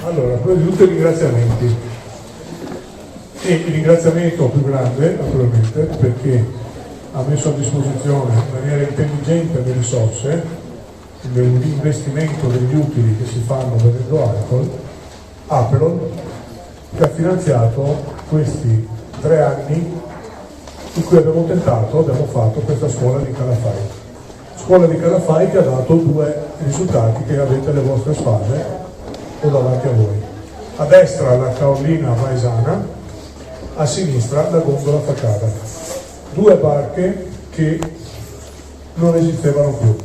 Allora, prima di tutto i ringraziamenti. E il ringraziamento più grande, naturalmente, perché ha messo a disposizione in maniera intelligente le risorse, l'investimento degli utili che si fanno vendendo alcol, Aperol, che ha finanziato questi 3 anni in cui abbiamo fatto questa scuola di Calafai. Scuola di Calafai che ha dato 2 risultati che avete alle vostre spalle o davanti a voi. A destra la Carolina Maesana, a sinistra la Gondola Facada. 2 barche che non esistevano più.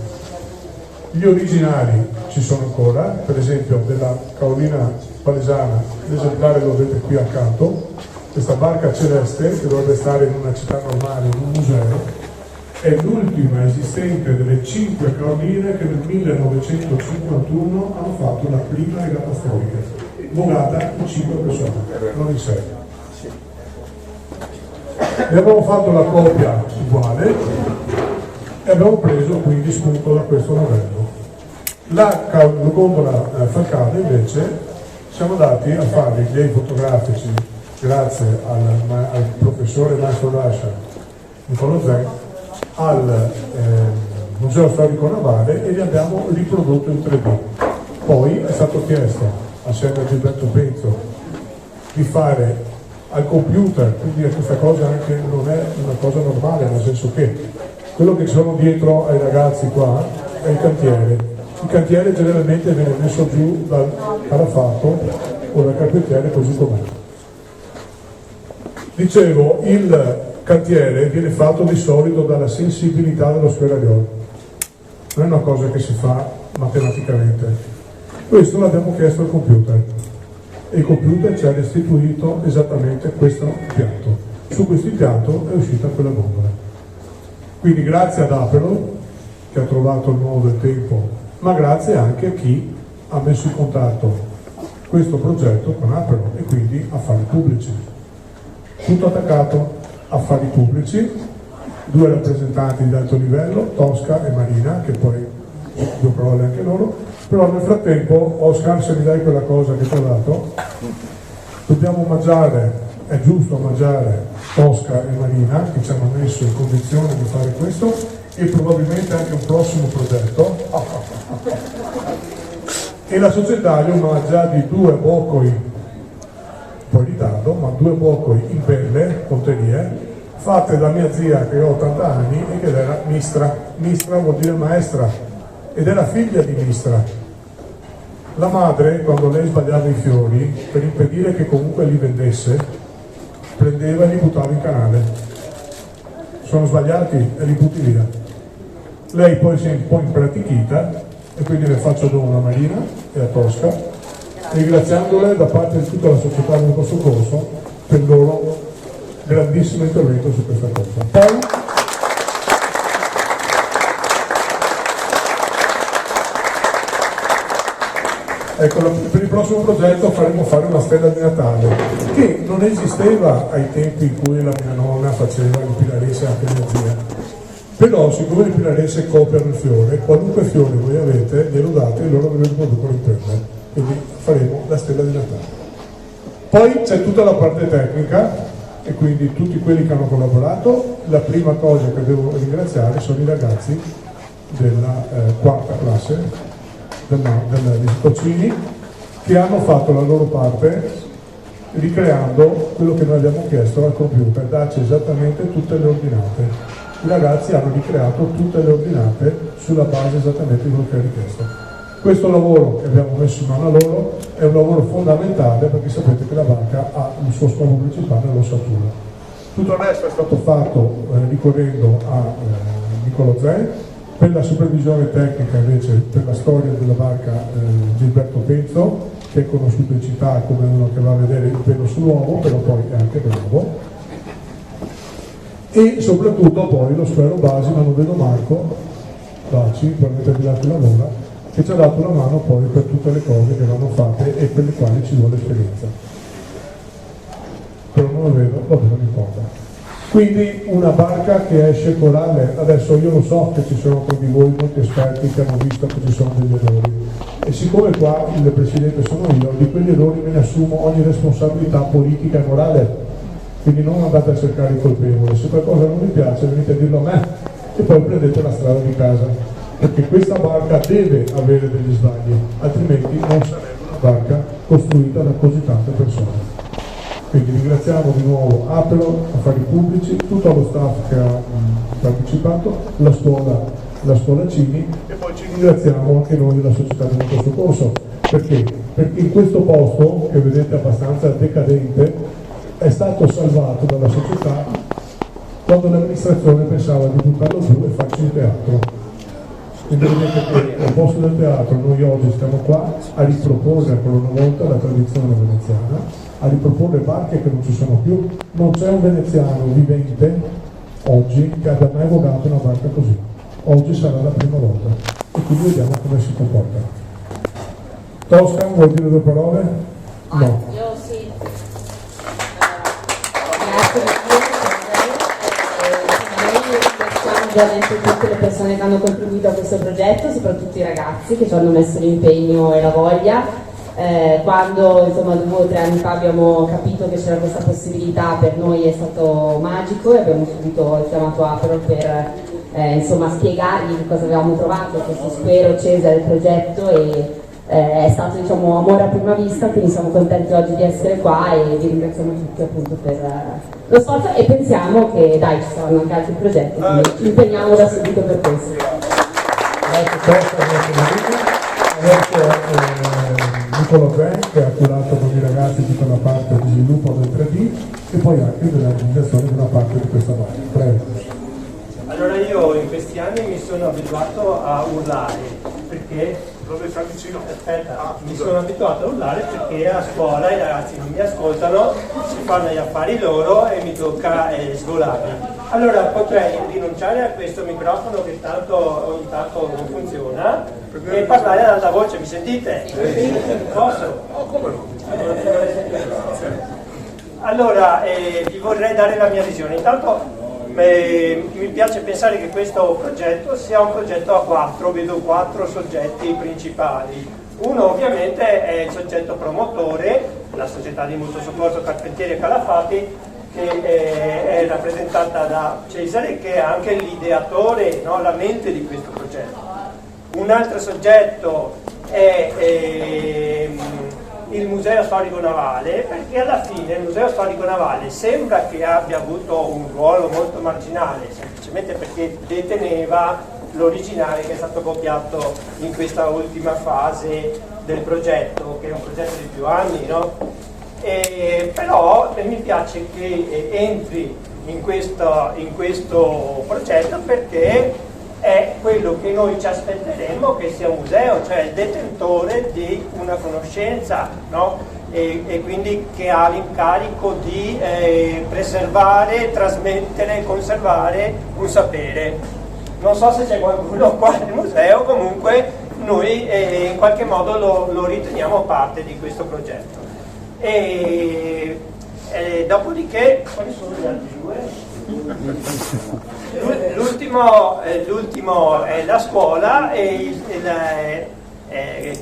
Gli originali ci sono ancora, per esempio della Carolina Palesana, l'esemplare lo vedete qui accanto, questa barca celeste che dovrebbe stare in una città normale, in un museo, è l'ultima esistente delle 5 Caroline che nel 1951 hanno fatto la prima regata storica, volata in 5 persone, non in 6. E abbiamo fatto la copia uguale e abbiamo preso quindi spunto da questo modello. La Gondola Falcade invece siamo andati a fare gli fotografici grazie al professore maestro Lascia Nicolò Zen al Museo Storico Navale e li abbiamo riprodotto in 3D. Poi è stato chiesto assieme a Gilberto Penzo di fare al computer, quindi questa cosa anche non è una cosa normale, nel senso che quello che sono dietro ai ragazzi qua è il cantiere. Il cantiere generalmente viene messo giù dal calafato o dal carpentiere così com'è. Dicevo, il cantiere viene fatto di solito dalla sensibilità dello sferragliolo, non è una cosa che si fa matematicamente. Questo l'abbiamo chiesto al computer e il computer ci ha restituito esattamente questo impianto. Su questo impianto è uscita quella gondola. Quindi grazie ad Aperol che ha trovato il nuovo del tempo, ma grazie anche a chi ha messo in contatto questo progetto con Aperol e quindi affari pubblici. Tutto attaccato, affari pubblici, 2 rappresentanti di alto livello, Tosca e Marina, che poi 2 parole anche loro. Però nel frattempo, Oscar, se mi dai quella cosa che ti ho dato, dobbiamo omaggiare, è giusto omaggiare Tosca e Marina che ci hanno messo in condizione di fare questo e probabilmente anche un prossimo progetto. E la società li omaggia di 2 boccoli, un po' in ritardo, ma 2 boccoli in pelle, conterie, fatte da mia zia che ho 80 anni e che era Mistra. Mistra vuol dire maestra ed era figlia di Mistra. La madre, quando lei sbagliava i fiori, per impedire che comunque li vendesse, prendeva e li buttava in canale. Sono sbagliati e li butti via. Lei poi si è un po' impratichita e quindi le faccio dono a Marina e a Tosca, ringraziandole da parte di tutta la società del nostro corso per il loro grandissimo intervento su questa cosa. Poi, ecco, per il prossimo progetto faremo fare una stella di Natale che non esisteva ai tempi in cui la mia nonna faceva il pilarese anche mia zia. Però siccome le pilarese copiano il fiore, qualunque fiore voi avete glielo date e loro ve lo riproducono in pelle. Quindi faremo la stella di Natale. Poi c'è tutta la parte tecnica e quindi tutti quelli che hanno collaborato. La prima cosa che devo ringraziare sono i ragazzi della 4ª classe degli Scocini che hanno fatto la loro parte ricreando quello che noi abbiamo chiesto al computer, darci esattamente tutte le ordinate. I ragazzi hanno ricreato tutte le ordinate sulla base esattamente di quello che ha richiesto. Questo lavoro che abbiamo messo in mano a loro è un lavoro fondamentale perché sapete che la banca ha il suo scopo principale l'ossatura. Tutto il resto è stato fatto ricorrendo a Nicolò Zen. Per la supervisione tecnica invece, per la storia della barca Gilberto Penzo, che è conosciuto in città come uno che va a vedere il pelo sull'uovo, però poi è anche bravo. E soprattutto poi lo sfero base, ma non vedo Marco, Daci, per mettervi dato il lavoro, che ci ha dato una mano poi per tutte le cose che vanno fatte e per le quali ci vuole esperienza. Però non lo vedo, vabbè, non importa. Quindi una barca che esce corale, adesso io lo so che ci sono tra di voi molti esperti che hanno visto che ci sono degli errori e siccome qua il presidente sono io, di quegli errori me ne assumo ogni responsabilità politica e morale, quindi non andate a cercare il colpevole, se qualcosa non vi piace venite a dirlo a me e poi prendete la strada di casa, perché questa barca deve avere degli sbagli, altrimenti non sarebbe una barca costruita da così tante persone. Quindi ringraziamo di nuovo Apelo, Affari Pubblici, tutto lo staff che ha partecipato, la scuola Cini e poi ci ringraziamo anche noi della società di mutuo soccorso. Perché? Perché in questo posto, che vedete abbastanza decadente, è stato salvato dalla società quando l'amministrazione pensava di buttarlo giù e farci un teatro. Quindi vedete che al posto del teatro noi oggi stiamo qua a riproporre ancora una volta la tradizione veneziana, a riproporre barche che non ci sono più. Non c'è un veneziano vivente oggi che abbia mai vogato una barca così. Oggi sarà la prima volta e quindi vediamo come si comporta. Tosca, vuoi dire due parole? No. Io sì. Grazie ringraziamo ovviamente tutte le persone che hanno contribuito a questo progetto, soprattutto i ragazzi che ci hanno messo l'impegno e la voglia. Quando insomma 2 o 3 anni fa abbiamo capito che c'era questa possibilità, per noi è stato magico e abbiamo subito chiamato Apero per insomma spiegargli cosa avevamo trovato, questo square Cesare del progetto e è stato diciamo amore a prima vista, quindi siamo contenti oggi di essere qua e vi ringraziamo tutti appunto per lo sforzo e pensiamo che dai ci saranno anche altri progetti, quindi ci impegniamo da subito per questo. Grazie Tosca, grazie Marina. Adesso Nicola Zen che ha curato con i ragazzi tutta la parte di sviluppo del 3D e poi anche della realizzazione di una parte di questa barca. Prego. Allora io in questi anni mi sono abituato a urlare perché mi sono abituato a urlare perché a scuola i ragazzi non mi ascoltano, si fanno gli affari loro e mi tocca sgolarmi. Allora potrei rinunciare a questo microfono che ogni tanto non funziona e parlare ad alta voce, mi sentite? Posso? Come no? Allora vi vorrei dare la mia visione. Intanto mi piace pensare che questo progetto sia un progetto a 4, vedo 4 soggetti principali. Uno ovviamente è il soggetto promotore, la società di mutuo soccorso Carpentieri e Calafati, che è rappresentata da Cesare, che è anche l'ideatore, no, la mente di questo progetto. Un altro soggetto è il Museo Storico Navale, perché alla fine il Museo Storico Navale sembra che abbia avuto un ruolo molto marginale, semplicemente perché deteneva l'originale che è stato copiato in questa ultima fase del progetto, che è un progetto di più anni, no? Però mi piace che entri in questo progetto perché è quello che noi ci aspetteremmo che sia un museo, cioè il detentore di una conoscenza, no? E quindi che ha l'incarico di preservare, trasmettere, conservare un sapere. Non so se c'è qualcuno qua nel museo, comunque noi in qualche modo lo riteniamo parte di questo progetto. Dopodiché, quali sono gli altri due? L'ultimo è la scuola che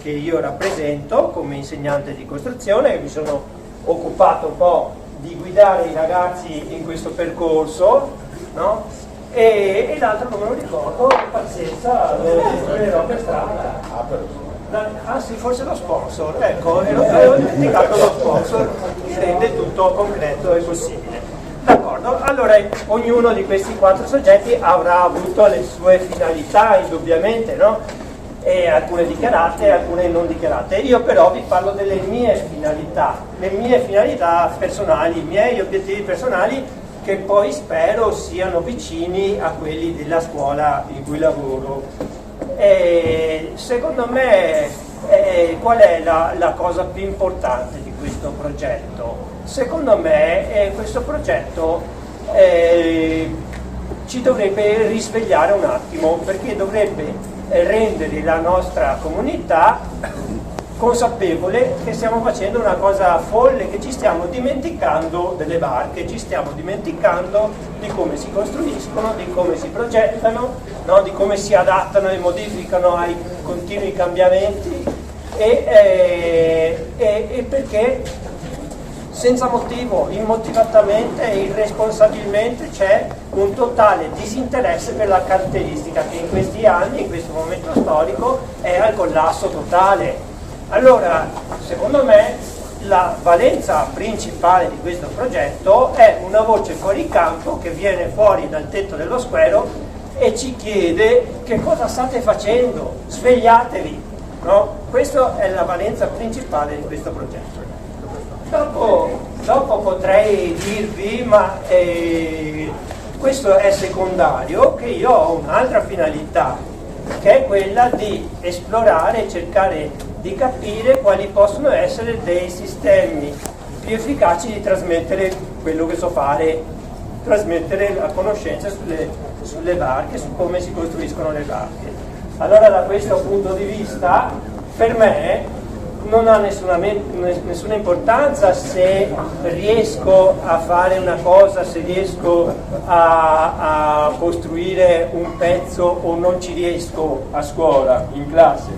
io rappresento come insegnante di costruzione, che mi sono occupato un po' di guidare i ragazzi in questo percorso, no? E l'altro non me lo ricordo, pazienza, lo troverò per strada. Ah sì, forse lo sponsor, ecco, avevo dimenticato lo sponsor che rende tutto concreto e possibile. D'accordo, allora ognuno di questi 4 soggetti avrà avuto le sue finalità indubbiamente, no? E alcune dichiarate, alcune non dichiarate. Io però vi parlo delle mie finalità personali, i miei obiettivi personali che poi spero siano vicini a quelli della scuola in cui lavoro. Secondo me qual è la cosa più importante di questo progetto? Secondo me questo progetto ci dovrebbe risvegliare un attimo, perché dovrebbe rendere la nostra comunità consapevole che stiamo facendo una cosa folle, che ci stiamo dimenticando delle barche, ci stiamo dimenticando di come si costruiscono, di come si progettano, no? Di come si adattano e modificano ai continui cambiamenti e perché senza motivo, immotivatamente e irresponsabilmente c'è un totale disinteresse per la caratteristica che in questi anni, in questo momento storico, è al collasso totale. Allora, secondo me, la valenza principale di questo progetto è una voce fuori campo che viene fuori dal tetto dello squero e ci chiede che cosa state facendo, svegliatevi, no? Questa è la valenza principale di questo progetto. Dopo potrei dirvi, ma questo è secondario, che io ho un'altra finalità, che è quella di esplorare e cercare di capire quali possono essere dei sistemi più efficaci di trasmettere quello che so fare, trasmettere la conoscenza sulle barche, su come si costruiscono le barche. Allora, da questo punto di vista, per me non ha nessuna importanza se riesco a fare una cosa, se riesco a costruire un pezzo o non ci riesco a scuola, in classe,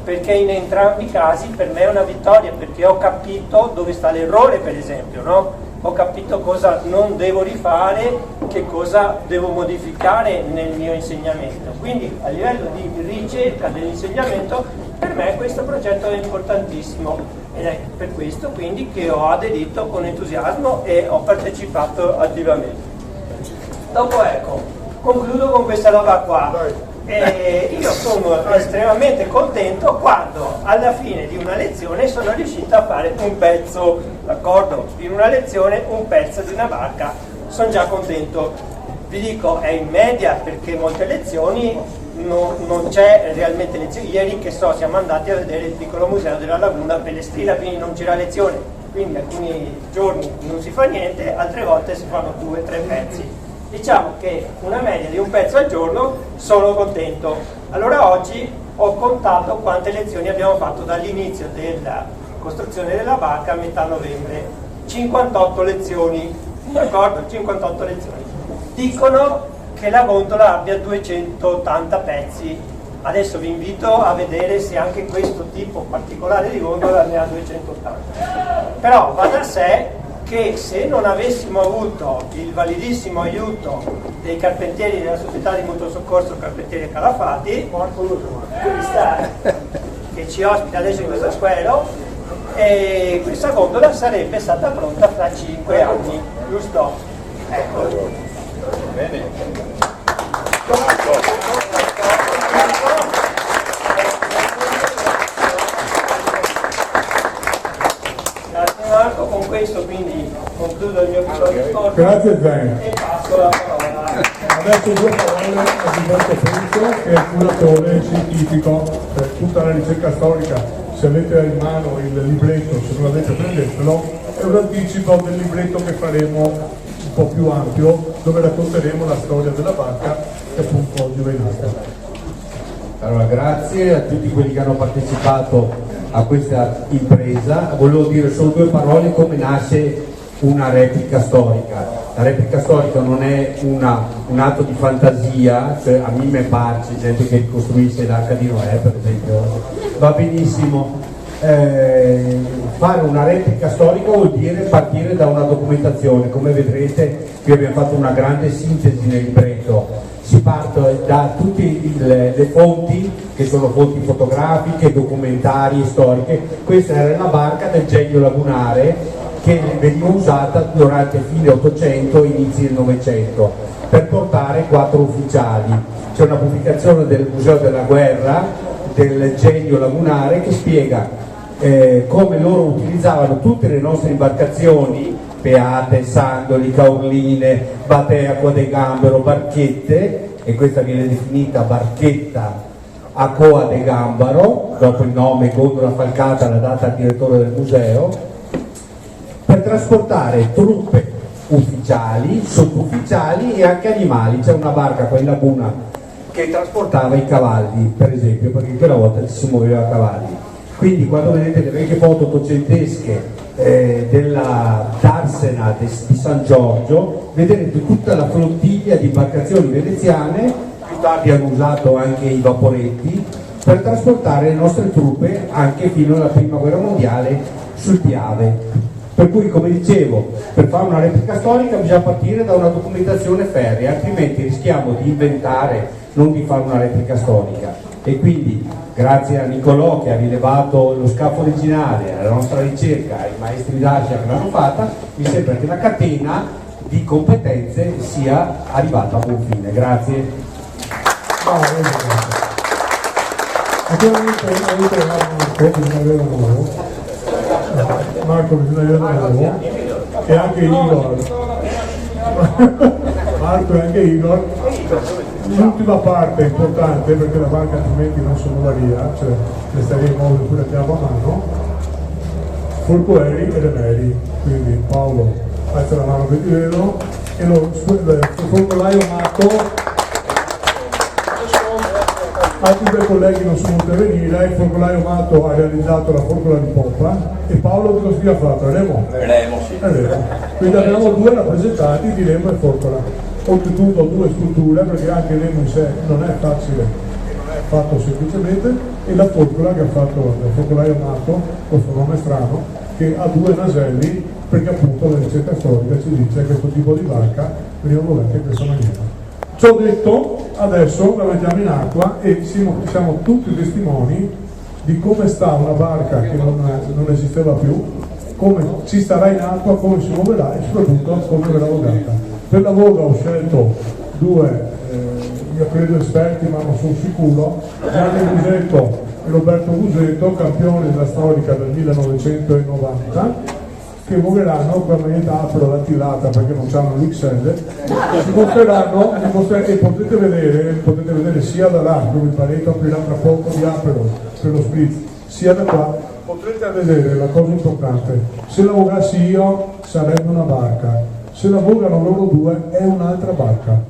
perché in entrambi i casi per me è una vittoria, perché ho capito dove sta l'errore, per esempio, no? Ho capito cosa non devo rifare, che cosa devo modificare nel mio insegnamento. Quindi a livello di ricerca dell'insegnamento per me questo progetto è importantissimo ed è per questo quindi che ho aderito con entusiasmo e ho partecipato attivamente. Dopo, ecco, concludo con questa roba qua. Io sono estremamente contento quando alla fine di una lezione sono riuscito a fare un pezzo, d'accordo? In una lezione un pezzo di una barca, sono già contento. Vi dico, è in media, perché molte lezioni non c'è realmente lezione. Ieri, che so, siamo andati a vedere il piccolo museo della laguna Pellestrina, quindi non c'era lezione, quindi alcuni giorni non si fa niente, altre volte si fanno 2 o 3 pezzi. Diciamo che una media di un pezzo al giorno, sono contento. Allora oggi ho contato quante lezioni abbiamo fatto dall'inizio della costruzione della barca a metà novembre. 58 lezioni, d'accordo? 58 lezioni. Dicono che la gondola abbia 280 pezzi. Adesso vi invito a vedere se anche questo tipo particolare di gondola ne ha 280. Però va da sé che se non avessimo avuto il validissimo aiuto dei carpentieri della società di mutuo soccorso Carpentieri e Calafati, che ci ospita adesso in questo squero, e questa gondola sarebbe stata pronta fra 5 anni, giusto? Ecco. Bene. Marco, con questo quindi concludo il mio episodio scorso. Grazie Zen. E passo la parola. Adesso 2 parole a Gilberto Fenzo, che è il curatore scientifico per tutta la ricerca storica. Se avete in mano il libretto, se non l'avete prendetelo, è un anticipo del libretto che faremo un po' più ampio, dove racconteremo la storia della barca che appunto oggi è nata. Allora, grazie a tutti quelli che hanno partecipato a questa impresa. Volevo dire solo 2 parole come nasce una replica storica. La replica storica non è un atto di fantasia, cioè a Mime Barci, gente che costruisce l'Arca di Noè per esempio, va benissimo. Fare una replica storica vuol dire partire da una documentazione. Come vedrete qui abbiamo fatto una grande sintesi nel libretto. Si parte da tutte le fonti, che sono fonti fotografiche, documentarie, storiche. Questa era la barca del genio lagunare che veniva usata durante fine 800 e inizi del 900 per portare 4 ufficiali. C'è una pubblicazione del Museo della Guerra del genio lagunare che spiega come loro utilizzavano tutte le nostre imbarcazioni, peate, sandoli, caorline, batee, acqua de gambero, barchette, e questa viene definita barchetta a coa de gambaro, dopo il nome gondola falcata, la data al direttore del museo, per trasportare truppe ufficiali, sottufficiali e anche animali. C'è una barca qua in laguna che trasportava i cavalli, per esempio, perché quella volta ci si muoveva a cavalli. Quindi quando vedete le vecchie foto ottocentesche della Darsena di San Giorgio, vedrete tutta la flottiglia di imbarcazioni veneziane, più tardi hanno usato anche i vaporetti, per trasportare le nostre truppe anche fino alla prima guerra mondiale sul Piave. Per cui, come dicevo, per fare una replica storica bisogna partire da una documentazione ferrea, altrimenti rischiamo di inventare, non di fare una replica storica. E quindi, grazie a Nicolò che ha rilevato lo scafo originale, alla nostra ricerca, ai maestri d'Asia che l'hanno fatta, mi sembra che la catena di competenze sia arrivata a buon fine. Grazie. Naturalmente Marco bisogna nuovo e anche Igor. Marco e anche Igor. L'ultima parte è importante perché la barca altrimenti non sonovaria, cioè le staremo pure abbiamo a mano. Folcoeri e le Meri, quindi Paolo alza la mano per dirlo e lo folcolaio Marco. Altri due colleghi non sono potuti venire, il folcolaio Mato ha realizzato la forcola di poppa e Paolo che cosa ha fatto? Remo? Remo, sì. Quindi abbiamo due rappresentanti di Remo e forcola. Oltretutto due strutture perché anche Remo in sé non è facile, non è fatto semplicemente, e la forcola che ha fatto il focolaio Mato, questo nome strano, che ha due naselli perché appunto la ricerca storica ci dice che questo tipo di barca veniva volata in questa maniera. Ciò detto, adesso la mettiamo in acqua e siamo tutti testimoni di come sta una barca che non esisteva più, come ci starà in acqua, come si muoverà e soprattutto come verrà vogata. Per la voga ho scelto due, io credo esperti ma non sono sicuro, Gianni Busetto e Roberto Busetto, campioni della storica del 1990, che vogheranno con la maniera apro l'attillata perché non hanno l'XL, si mostreranno e potete vedere sia da là dove il paletto aprirà tra poco di apero per lo spritz, sia da qua potrete vedere la cosa importante: se la vogassi io sarebbe una barca, se la vogano loro due è un'altra barca,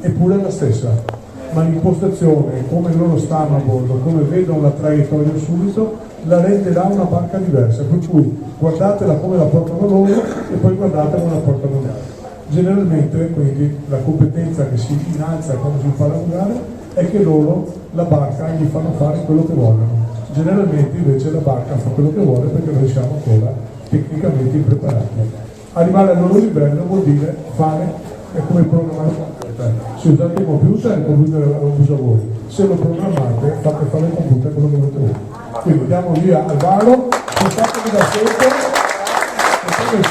eppure la stessa, ma l'impostazione, come loro stanno a bordo, come vedono la traiettoria subito, la renderà una barca diversa, per cui guardatela come la portano loro e poi guardate come la portano gli altri. Generalmente quindi la competenza che si innalza quando si fa lavorare è che loro la barca gli fanno fare quello che vogliono, generalmente invece la barca fa quello che vuole perché noi siamo ancora tecnicamente impreparati. Arrivare al loro livello vuol dire fare, è come programmare un computer. Se usate il computer lo usa voi, se lo programmate fate fare il computer quello che volete voi. Quindi diamo via al varo, portatevi da sotto, e poi